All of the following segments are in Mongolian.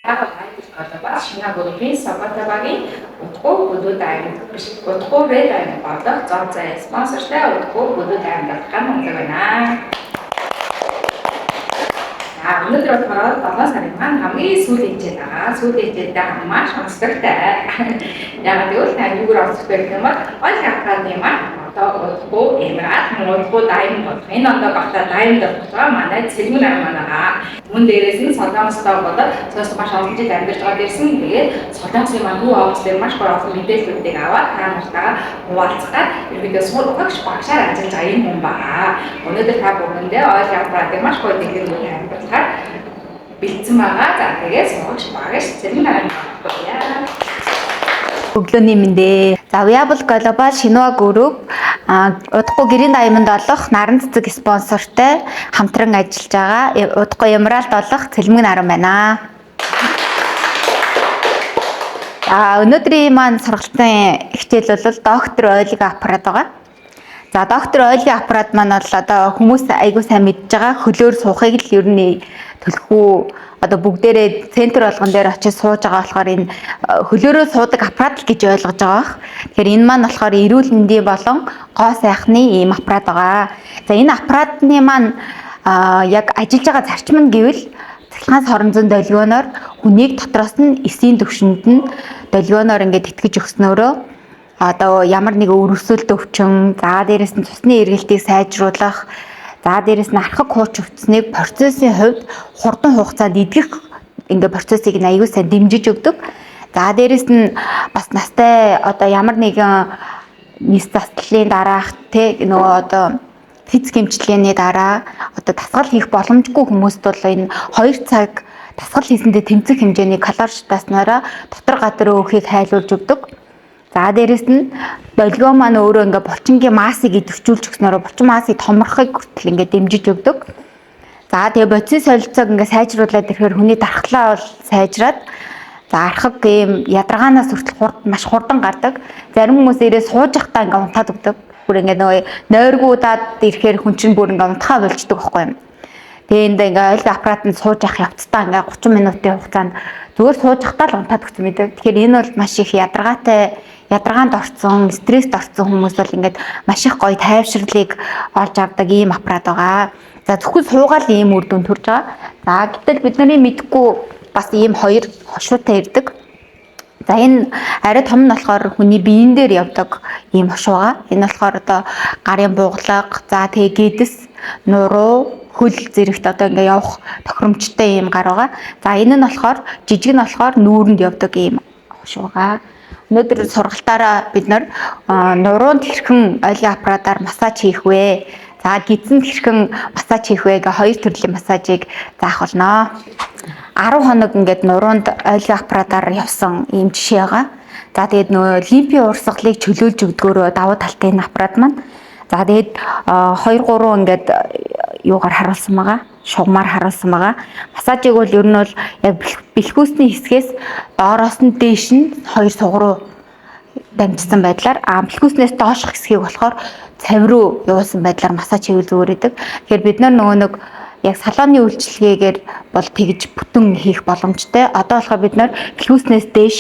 Одоо шинэ группийн Сабатабагийн утгуу бүдүүд аймаг биш утгуу red аймаг болох зов зай спонсортай утгуу бүдүүд аймаг гам байна. Өнөөдөр болохоор 7 сарын маань хамгийн сүүлийн хэмжээ байгаа. Сүүлийн хэмжээтэй маш онцлогтой. Яг гэвэл та юугаар онцлог байх юм бол ол хапраны маань одоо утгуу эмрат утгуу дайм болох. Энэ ондоо багтаа дайм болох манай цэлмэн аймаг байгаа. Мөн дээрээс нь солонгостой болоод цаас маш олон жил амьдарч байгаа дээрсэн. Тэгээд солонгосын маань хүү офсээр маш олон мэдээллүүдийг аваад та нартаа хуваалцгаад ерөнхийдөө сургагч багшаар ажиллаж байгаа юм хүн байгаа. Өнөөдөр та бүхэндээ ол хапраны маш гоё дэлгэрэнгүй амьдлаар бэлдсэн байгаа. За тэгээд сургагч багш цэлмэн аймаг байна. Өглөөний мэндэ. За Viable Global Шинуа Group удахгүй гэрийн дайманд олох наран цэцэг спонсортой хамтран ажиллаж байгаа. Удахгүй Эмералд олох цэлмэг наран байна. Өнөөдрийн маань сургалтын хичээл бол доктор ойлиг аппарат байгаа. За доктор ойлгийн аппарат маань бол одоо хүмүүс айгүй сайн мэдж байгаа. Хөлөөр суухыг л ер нь төлхөө одоо бүгдээрээ центр болгон дээр очиж сууж байгаа болохоор энэ хөлөөрөө суудаг аппарат л гэж ойлгож байгаа. Тэгэхээр энэ маань болохоор эрүүл мэндийн болон гоо сайхны ийм аппарат байгаа. За энэ аппаратны маань яг ажиллаж байгаа зарчим нь гэвэл цахилгаан соронзон долгионоор хүнийг дотроос нь эсийн төвшөнд нь долгионоор ингээд итгэж өгснөөрөө одоо ямар нэг өрөвсөлт өвчин, за дээрэс нь цусны эргэлтийг сайжруулах, за дээрэс нь архаг хууч өвчнийг процессын хувьд хурдан хугацаанд идэх ингээ процессыг нь аюул сайн дэмжиж өгдөг. За дээрэс нь бас настай одоо ямар нэгэн нийс заслын дараах нөгөө одоо физик хэмжлэгийн дараа одоо дасгал хийх боломжгүй хүмүүст бол энэ 2 цаг дасгал хийсэндээ тэмцэх хэмжээний калори шатааснараа дотор гадар өөхийг хайлуулж өгдөг. За дээрэс нь долгио маань өөрөө ингээ булчингийн массыг идэвхжүүлж өгснөөр булчин массыг томорхыг хүртэл ингээ дэмжиж өгдөг. За тэгээ бодисын солилцоог ингээ сайжруулад ирэхээр хүний дархлаа бол сайжраад за архаг ийм ядаргаанаас хүртэл маш хурдан гардаг. Зарим хүмүүс ирээ сууж явахдаа ингээ унтаад өгдөг. Бүр ингээ нөгөө нойргуудаад ирэхээр хүн чинь бүр ингээ унтахаа болждөг байхгүй юм. Тэгээ энд ингээ ойлгийн аппаратанд сууж явах явцдаа ингээ 30 минутын хугацаанд зүгээр сууж явахдаа л унтаад өгсөн мэдэг. Тэгэхээр энэ бол маш их ядаргаанд орсон, стресст орсон хүмүүс бол ингээд маш их гоё тайвширлыг олж авдаг ийм аппарат байгаа. За зөвхөн суугаал ийм үр дүн төрж байгаа. За гэтэл бидний мэдгүй бас ийм хоёр хошуутай ирдэг. За энэ арай том нь болохоор хүний биеийн дээр явдаг ийм хошуу байгаа. Энэ болохоор одоо гарын бугалаг, за тэгээ гэдэс, нуруу, хөл зэрэгт одоо ингээ явах тохиромжтой ийм гар байгаа. За энэ нь болохоор жижиг нь болохоор нүүрэнд явдаг ийм хошуу байгаа. Өнөөдөр сургалтаараа бид нуруунд хэрхэн ойлгийн аппаратаар массаж хийх вэ? За гидсэнд хэрхэн массаж хийх вэ гэх хоёр төрлийн массажийг заах болно. 10 хоног ингээд нуруунд ойлгийн аппаратаар явсан ийм жишээ байгаа. За тэгээд нөгөө лимфийн урсгалыг чөлөөлж өгдгөөрөө давуу талтай энэ аппарат маань. За тэгээд 2-3 ингээд юугаар харуулсан байгаа. Шугамар харуулсан байгаа. Массажийг бол ер нь бол яг бэлхүүсний хэсгээс доороос нь дээш нь 2 суг руу дамжсан байдлаар бэлхүүснээс доош хэсгийг болохоор цавь руу явуулсан байдлаар массаж хийвэл зүгээр идэг. Тэгэхээр бид нөгөө нэг яг салооны үйлчилгээгээр бол тэгж бүтэн хийх боломжтой. Одоо болохоор бид бэлхүүснээс дээш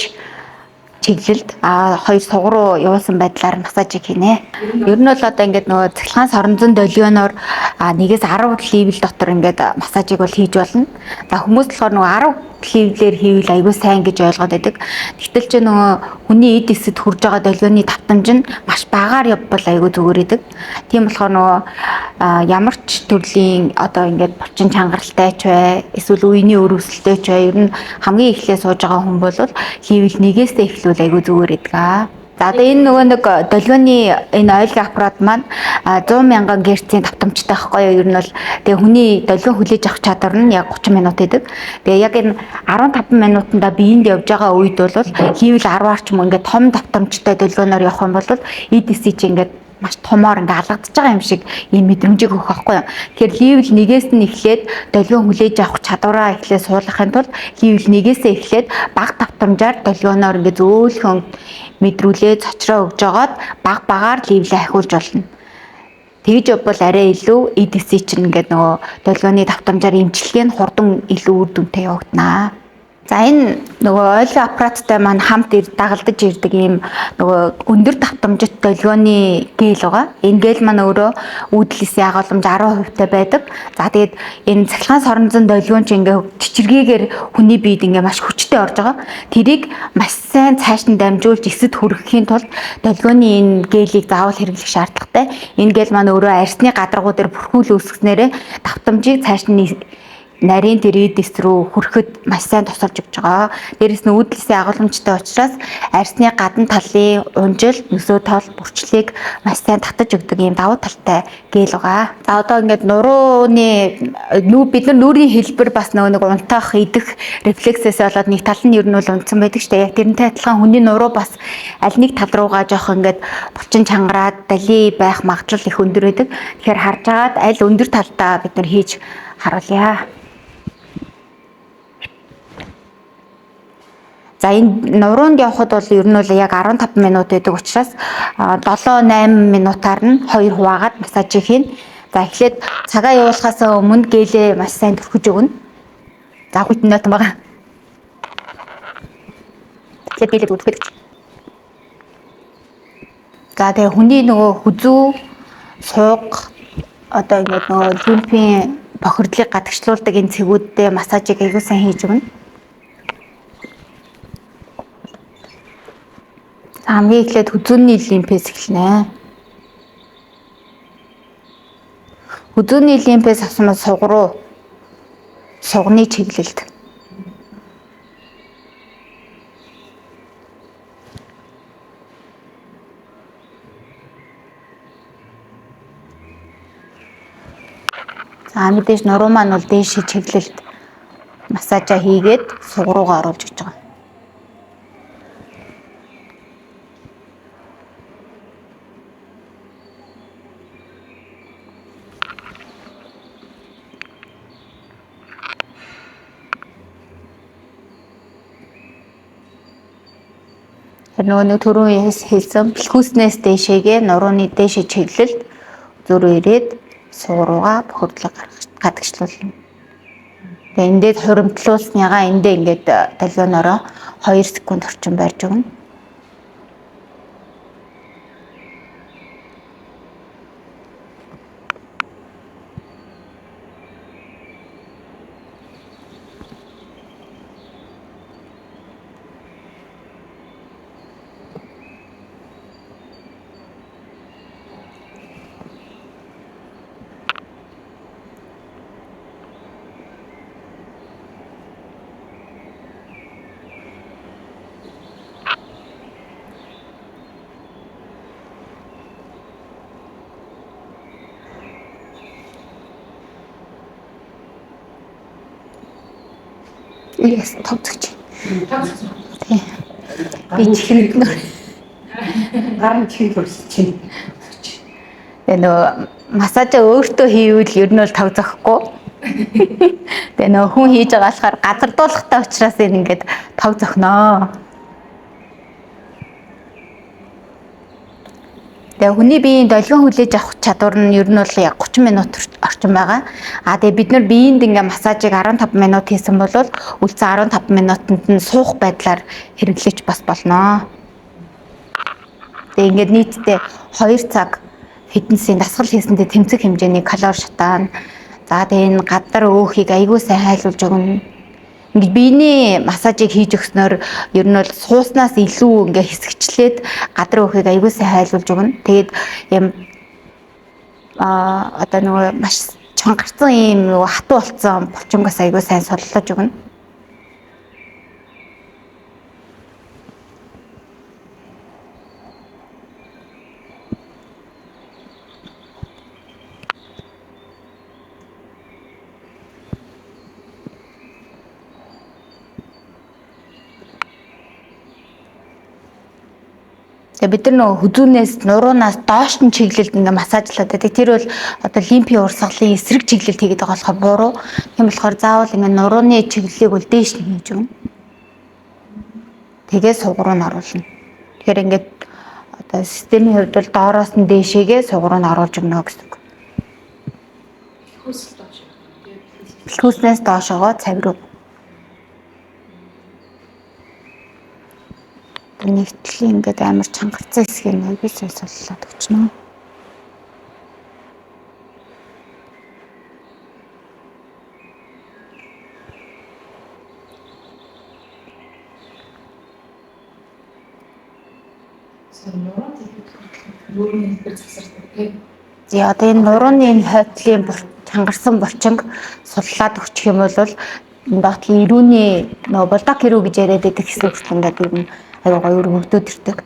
чиглэлд 2 суг руу явуулсан байдлаар массажийг хийнэ. Ер нь бол одоо ингээд нөгөө цахилгаан соронзон долгионоор 1-10 левел дотор ингээд массажийг бол хийж болно. За хүмүүс болохоор нөгөө 10 левелээр хийвэл аюул сайн гэж ойлгоод байдаг. Гэтэл ч нөгөө хүний эд эсэд хүрж байгаа долгионы давтамж нь маш багаар явбал аюул зүгээр идэг. Тийм болохоор нөгөө ямар ч төрлийн одоо ингээд булчин чангаралтай ч бай, эсвэл үеийн өрөвсөлтэй ч бай, ер нь хамгийн эхлээ сууж байгаа хүн бол хийвэл нэгээсээ эхлүүл аюул зүгээр идэг. За энэ нөгөө нэг долгионы энэ ойлгийн аппарат маань 100,000 герцийн давтамжтай байхгүй юу? Ер нь бол тэгээ хүний долгион хүлээж авах чадвар нь яг 30 минут идэг. Тэгээ яг энэ 15 минутанда биеинд явж байгаа үед бол хийвэл 10-аар ч юм ингээд том давтамжтай долгионоор явах юм бол EDC чи ингээд маш томоор ингээ алгадж байгаа юм шиг ийм мэдрэмжийг өгөх байхгүй юу. Тэгэхээр левел 1-ээс нь эхлээд долгион хүлээж авах чадвараа эхлээд суулгахын тулд левел 1-ээсээ эхлээд бага давтамжаар долгионоор ингээ зөөлхөн мэдрүүлээ цочроо өгж жагаад багаар левлээ ахиулж болно. Тэгж явбал арай илүү EDC чинь ингээд нөгөө долгионы давтамжаар имчилгээ нь хурдан илүү үр дүнтэй явагдана. За энэ нөгөө ойлгоо аппараттай маань хамт дагалдаж ирдэг ийм нөгөө өндөр давтамжит долгионы гээл байгаа. Энэ гээл маань өөрөө үүдлээс ягаламж 10% та байдаг. За тэгээд энэ цахилгаан соронзон долгион ч ингээ чичиргээгээр хүний биед ингээ маш хүчтэй орж байгаа. Тэрийг маш сайн цааш нь дамжуулж эсэд хүрэхийн тулд долгионы энэ гээлийг заавал хэрэглэх шаардлагатай. Энэ гээл маань өөрөө арсны гадаргуу дээр бүрхүүл үүсгэснээрээ давтамжийг цааш нь нарийн дэргэдэс рүү хүрэхэд маш сайн тусалж өгч байгаа. Дээрээс нь үүдлээсээ агуулмжтай учраас арсны гадна талын унжил, нөсөө тол бүрчлийг маш сайн татаж өгдөг ийм давуу талтай гээл байгаа. За одоо ингээд нурууны бид нар нүрийн хэлбэр бас нэг унтаах, идэх рефлексээс болоод нэг тал нь ер нь бол унтсан байдаг шүү дээ. Яг тэрнтэй адилхан хүний нуруу бас аль нэг тал руугаа жоох ингээд булчин чангараад дали байх магадлал их өндөр байдаг. Тэгэхээр харж агаад аль өндөр талдаа бид нар хийж харуулъя. За энэ нуруунд явхад бол ер нь бол яг 15 минут байдаг учраас 7-8 минутаар нь 2 хуваагаад массаж хийн. За эхлээд цагаа явуулахаас өмнө гээлээ маш сайн түрхэж өгнө. За хүйтэн нотон байгаа. Тэгэхээр гээлээ түрхэж. За тэгээ хүний нөгөө хүзүү, сууг одоо ингээд нөгөө лимфийн бохирдлыг гадагшлуулдаг энэ цэгүүдтэй массажийг аягүй сайн хийж өгнө. Хамгийн эхлээд хүзүүний лимфээс эхэлнэ. Хүзүүний лимфээс авсан суг руу сугны чиглэлд. За мэдээж нуруу маань бол дээшээ чиглэлд массажа хийгээд суг руугаа оруулж өгч байгаа. Нөгөө нэг түрүүн хэлсэн бэлхүүснээс дээшээгээ нурууны дээшээ чиглэлд зөрөө ирээд суурууга бохирдлыг гадагшлуулна. Тэгээ эндээд хуримтлуулсныгаа эндээ ингээд долгионороо 2 секунд орчим барьж өгнө. Yes, товцогч. Товцогч. Тий. Би чихэнд нөр. Гарын чихэнд хөрсөж чинь. Тэгээ нөө массажаа өөртөө хийвэл ер нь бол тав зөхгүй. Тэгээ нөө хүн хийж байгаа болохоор газардуулахтай учраас энэ ингээд тав зөхнөө. Тэгээ хүний биеийн долгион хүлээж авах чадвар нь ер нь бол яг 30 минут орчим байгаа. Тэгээ бид нар биеинд ингээ массажийг 15 минут хийсэн бол үлдсэн 15 минутанд нь суух байдлаар хэрэглэж бас болно. Тэгээ ингээд нийтдээ 2 цаг фитнесийн дасгал хийсэндээ тэмцэх хэмжээний калори шатаана. За тэгээ энэ гадар өөхийг аягүй сайн хайлуулж өгнө. Ингээд биений массажийг хийж өгснөөр ер нь бол сууснаас илүү ингээ хэсэгчлээд гадар өөхийг аягүй сайн хайлуулж өгнө. Тэгээд юм одоо нөгөө маш чангарсан юм нөгөө хатуу болцсон булчингаас аягүй сайн суллаж өгнө. Бид нар нөгөө хүзүүнээс нуруунаас доош нь чиглэлд ингээ массажлаад байдаг. Тэр бол одоо лимфийн урсгалын эсрэг чиглэлд хийгээд байгаа болохоор буруу. Тийм болохоор заавал ингээ нурууны чиглэлийг бол дээш нь хийж өгнө. Тэгээ суг руу нь оруулна. Тэгэхээр ингээд одоо системийн хувьд бол доороос нь дээшээгээ суг руу нь оруулж өгнө гэсэн үг. Бэлхүүснээс доошогоо цавь руу. нэгтлийн ингээд амар чангарцсан хэсгийг аягүй солиулаад өчнө. За одоо энэ нурууны энэ хойтлын чангарсан булчинг суллаад өгчих юм бол доотлын ирүүний нөгөө булдак ирүү гэж яриад байдаг хэсэг хүртэл ингээд ер нь аюу гоё өргөгдөд ирдэг.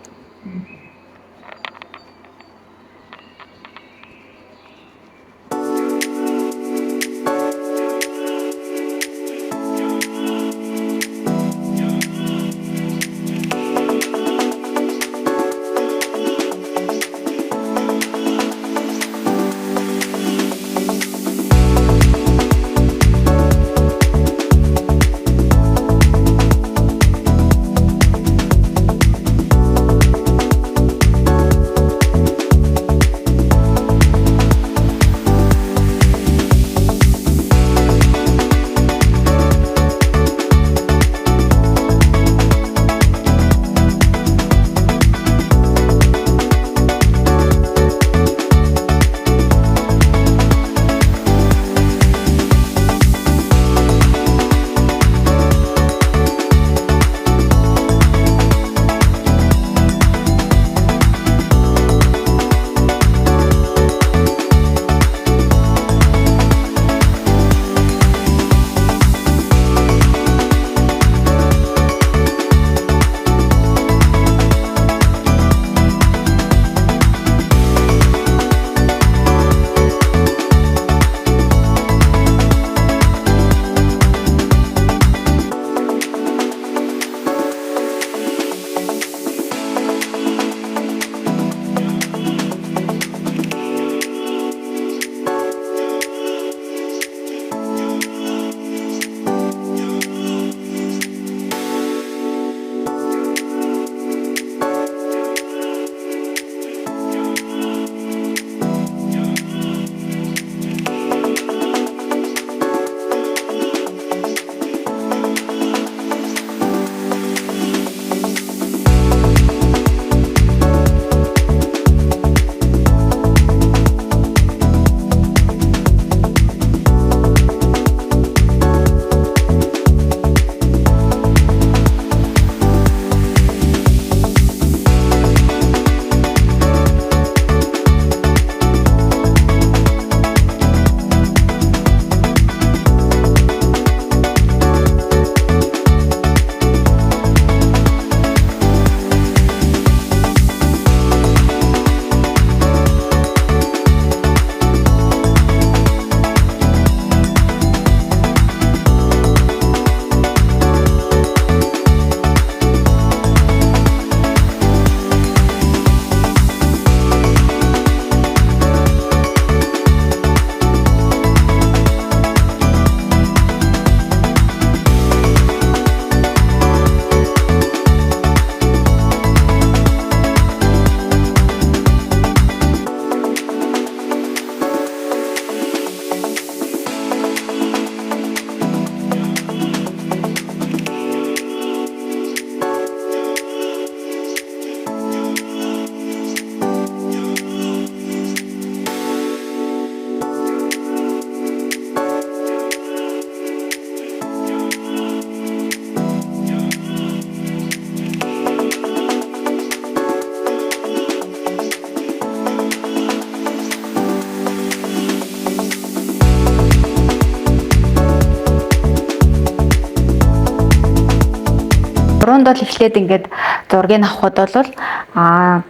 Уруунд бол эхлээд ингээд зургийг авахд бол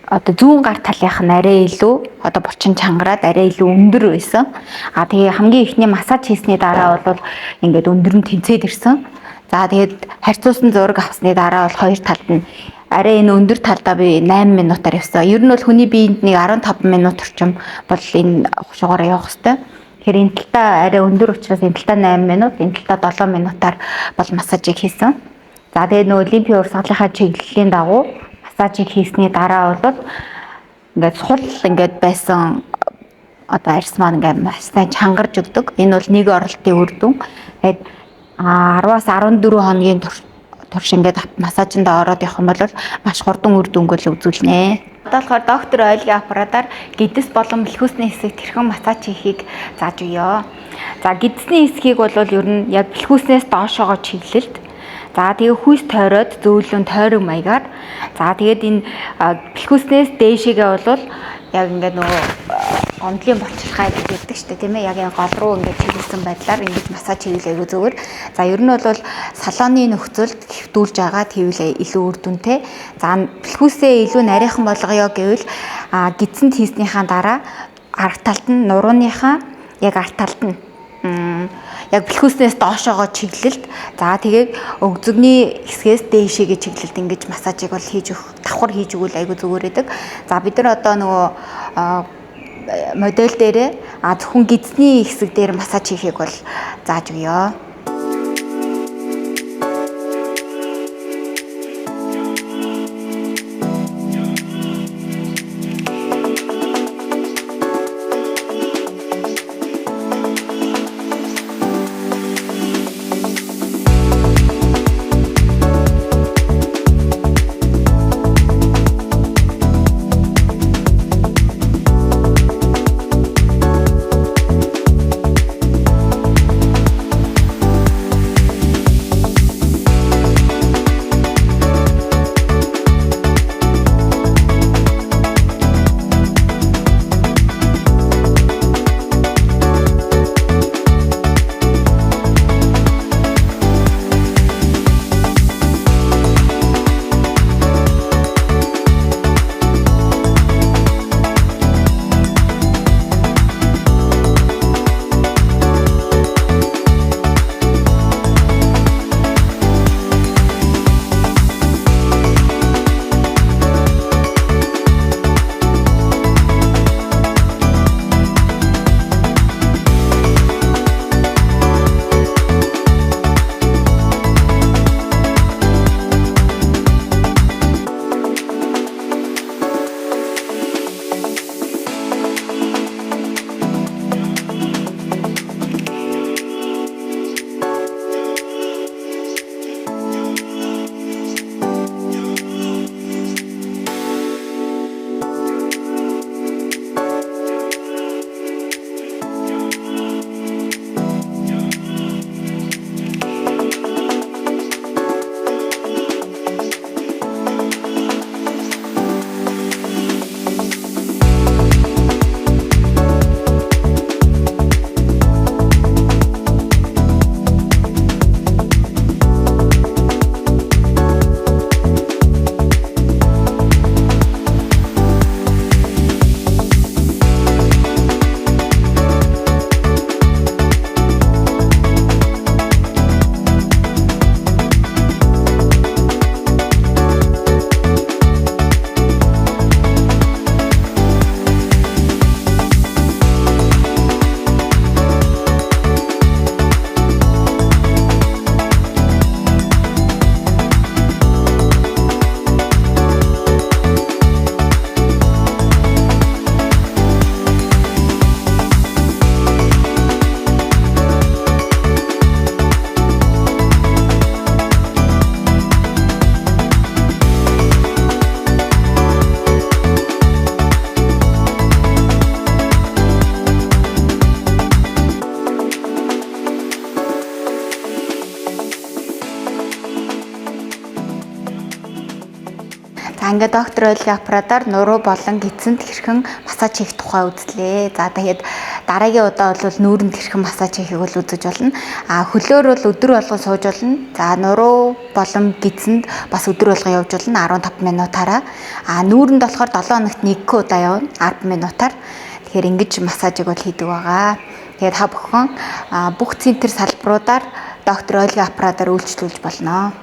одоо зүүн гар талынх нь арай илүү одоо булчин чангараад арай илүү өндөр байсан. Тэгээ хамгийн ихний массаж хийсний дараа бол ингээд өндөр нь тэнцээд ирсэн. За тэгээд харьцуулсан зураг авсны дараа бол хоёр талд нь арай энэ өндөр талдаа би 8 минутаар явсан. Ер нь бол хүний биед нэг 15 минут орчим бол энэ хушуугаар явах хэрэгтэй. Тэгэхээр энэ талтаа арай өндөр учраас энэ талтаа 8 минут, энэ талтаа 7 минутаар бол массажийг хийсэн. За тэгээд нөгөө олимпийн урсгалынхаа чиглэлийн дагуу массажийг хийсний дараа бол ингээд сул ингээд байсан одоо арьс маань ингээд маш сайн чангарч өгдөг. Энэ бол нэг оролтын үр дүн. Тэгээд 10-аас 14 хоногийн турш ингээд массажинд ороод явах юм бол маш хурдан үр дүнгүй үзүүлнэ. Одоо болохоор доктор ойлгийн аппаратаар гидс болон бэлхүүсний хэсэг тэрхэн массаж хийхийг зааж өгье. За гидсний хэсгийг бол ер нь яг бэлхүүснээс доошоогоо чиглэлд. За тэгээ хүйс тойроод зөөлөн тойрог маягаар. За тэгээд энэ бэлхүүснээс дээшээгээ бол яг ингээд нөгөө гомдлын болчихлогоо гэдэг шүү дээ тийм ээ. Яг энэ гол руу ингээд чиглэсэн байдлаар ингэж массаж хийвэл айгүй зүгээр. За ер нь бол салооны нөхцөлд хэвдүүлж байгаа тэгвэл илүү үр дүнтэй. За бэлхүүсээ илүү нарийнхан болгоё гэвэл гидсэнд хийснийхаа дараа арга талд нь нурууныхаа яг арга талд нь яг бэлхүүснээс доошоогоо чиглэлд. За тэгээд өгзөгний хэсгээс дээшээгээ чиглэлд ингэж массажийг бол хийж өгөх, давхар хийж өгвөл айгүй зүгээр байдаг. За бид нар одоо нөгөө модель дээрээ зөвхөн гидсний хэсэг дээр массаж хийхийг бол зааж өгье. Ингээд доктор ойлгийн аппаратаар нуруу болон гидсэнд хэрхэн массаж хийх тухай үзлээ. За тэгээд дараагийн удаа бол нүүрэнд хэрхэн массаж хийхийг бол үзэж болно. Хөлөөр бол өдөр болгон сууж болно. За нуруу болон гидсэнд бас өдөр болгон явж болно 15 минутаараа. Нүүрэнд болохоор 7 хоногт 1 удаа явна 10 минутаар. Тэгэхээр ингэж массажийг бол хийдэг байгаа. Тэгээд та бүхэн бүх центр салбаруудаар доктор ойлгийн аппаратаар үйлчлүүлж болно.